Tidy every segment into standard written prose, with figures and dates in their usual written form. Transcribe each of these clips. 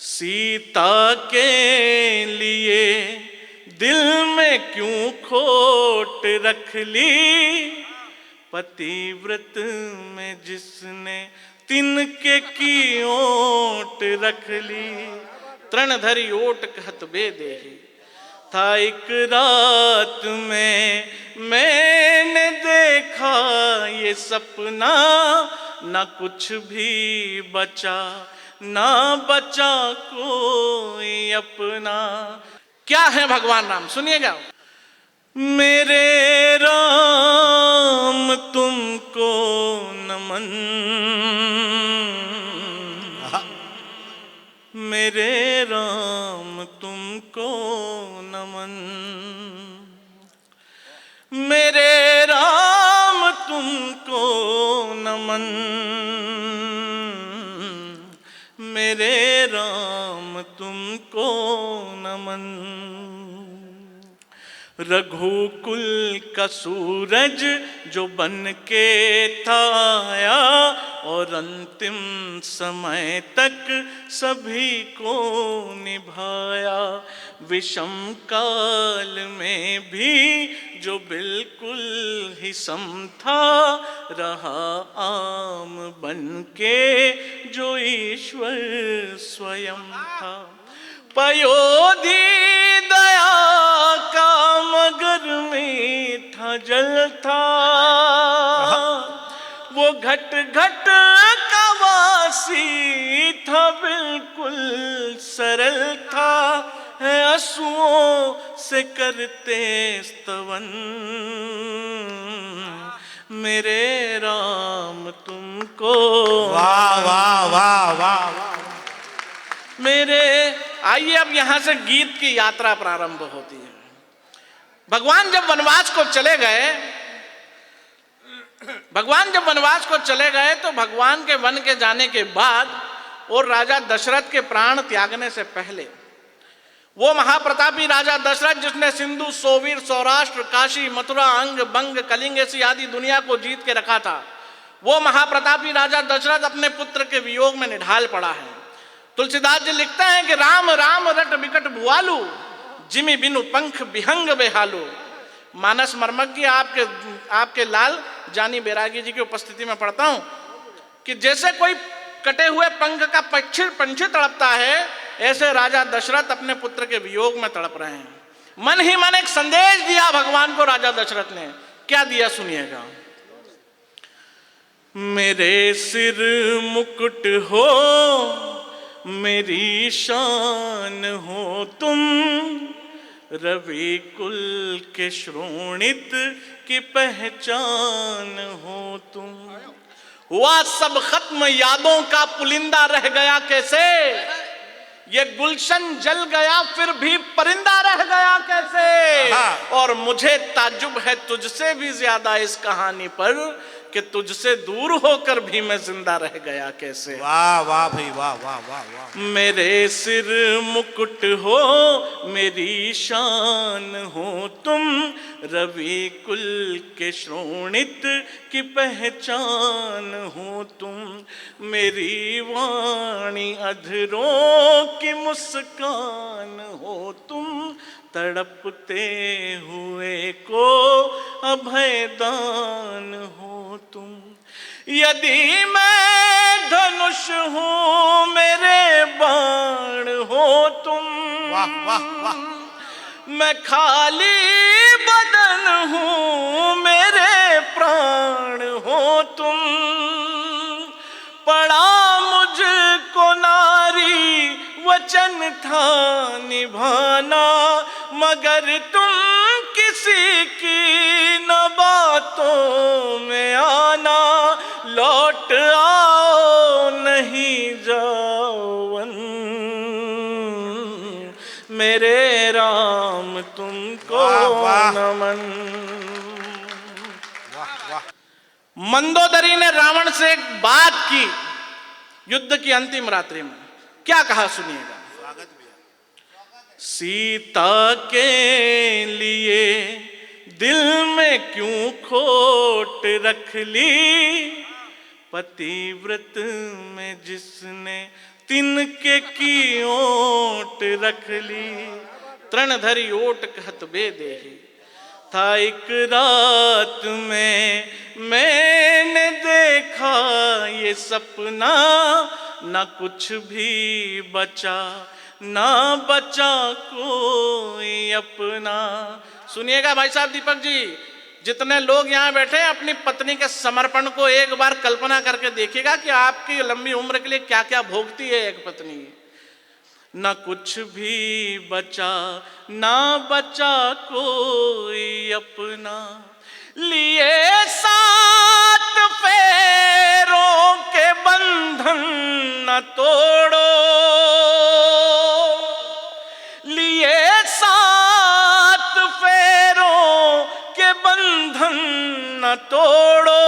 सीता के लिए दिल में क्यों खोट रख ली, पतिव्रत में जिसने तिनके की ओट रख ली। तृणधरी ओट कहत बे देही, था एक रात में मैंने देखा ये सपना, ना कुछ भी बचा ना बचा कोई अपना। क्या है भगवान राम, सुनिएगा। मेरे राम तुमको नमन, मेरे राम तुमको नमन, मेरे राम तुमको नमन, मेरे राम तुमको नमन। रघुकुल का सूरज जो बन के था आया, और अंतिम समय तक सभी को निभाया। विषम काल में भी जो बिल्कुल ही सम था, रहा आम बन के जो ईश्वर स्वयं था। पयोधी दया का मगर मीठा जल था, वो घट घट का वासी था, बिल्कुल सरल था। है आंसुओं से करते स्तवन, मेरे राम तुमको। वाह वाह वाह वाह वाह। मेरे, आइए अब यहां से गीत की यात्रा प्रारंभ होती है। भगवान जब वनवास को चले गए, भगवान जब वनवास को चले गए तो भगवान के वन के जाने के बाद और राजा दशरथ के प्राण त्यागने से पहले, वो महाप्रतापी राजा दशरथ जिसने सिंधु, सोवीर, सौराष्ट्र, काशी, मथुरा, अंग, बंग, कलिंग ऐसी आदि दुनिया को जीत के रखा था, वो महाप्रतापी राजा दशरथ अपने पुत्र के वियोग में निढाल पड़ा है। तुलसीदास जी लिखते हैं कि राम राम रट बिकट भुआलू, जिमि बिनु पंख बिहंग बेहालू। मानस मर्मज्ञ आपके लाल जानी बैरागी जी की उपस्थिति में पढ़ता हूं कि जैसे कोई कटे हुए पंख का पंछी तड़पता है, ऐसे राजा दशरथ अपने पुत्र के वियोग में तड़प रहे हैं। मन ही मन एक संदेश दिया भगवान को राजा दशरथ ने। क्या दिया, सुनिएगा। मेरे सिर मुकुट हो, मेरी शान हो तुम, रवि कुल के श्रोणित की पहचान हो तुम। हुआ सब खत्म यादों का पुलिंदा रह गया कैसे, ये गुलशन जल गया फिर भी परिंदा रह गया कैसे। और मुझे ताज्जुब है तुझसे भी ज्यादा इस कहानी पर, कि तुझसे दूर होकर भी मैं जिंदा रह गया कैसे। वाह वाह भाई वाह वाह वाह वाह। मेरे सिर मुकुट हो, मेरी शान हो तुम, रवि कुल के श्रोणित की पहचान हो तुम। मेरी वाणी अधरों की मुस्कान हो तुम, तड़पते हुए को अभयदान हो तुम। यदि मैं धनुष हूँ मेरे बाण हो तुम, वाह वाह वाह। मैं खाली बदन हूँ मेरे प्राण हो तुम। पड़ा मुझको नारी वचन था निभाना, मगर तुम किसी की न बातों में आना। लौट आओ नहीं जाओ वन, मेरे राम तुमको नमन। मंदोदरी ने रावण से एक बात की युद्ध की अंतिम रात्रि में। क्या कहा, सुनिएगा। सीता के लिए दिल में क्यों खोट रख ली, पतिव्रत में जिसने तिनके की ओट रख ली, तृण धरी ओट कहत बे देही। था एक रात में मैंने देखा ये सपना, ना कुछ भी बचा, ना बचा कोई अपना। सुनिएगा भाई साहब दीपक जी, जितने लोग यहाँ बैठे हैं अपनी पत्नी के समर्पण को एक बार कल्पना करके देखिएगा कि आपकी लंबी उम्र के लिए क्या क्या भोगती है एक पत्नी। ना कुछ भी बचा, ना बचा कोई अपना, लिए 7 फेरों के बंधन न तोड़ो, लिए 7 फेरों के बंधन न तोड़ो,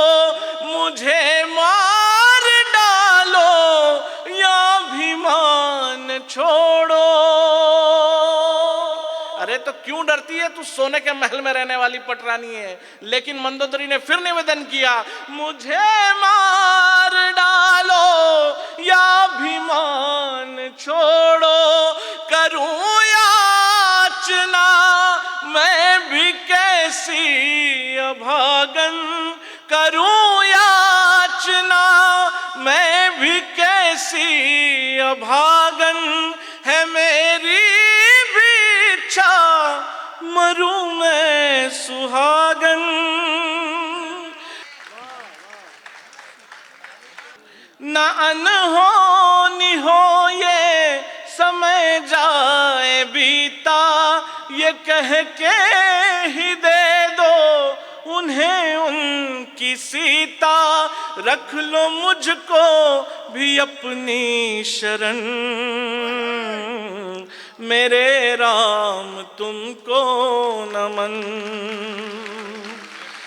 मुझे मार डालो या अभिमान छोड़ो। अरे तो क्यों डरती है, तू सोने के महल में रहने वाली पटरानी है। लेकिन मंदोदरी ने फिर निवेदन किया, मुझे मार डालो या अभिमान छोड़ो, करूं याचना मैं भी कैसी अभागन, करूं याचना मैं भी कैसी अभागन, है मेरी भी इच्छा मरूं मैं सुहागन। न अनहोनी हो ये समय जाए बीता, ये कह के ही दे दो उन्हें उनकी सीता, रख लो मुझको भी अपनी शरण, मेरे राम तुमको नमन।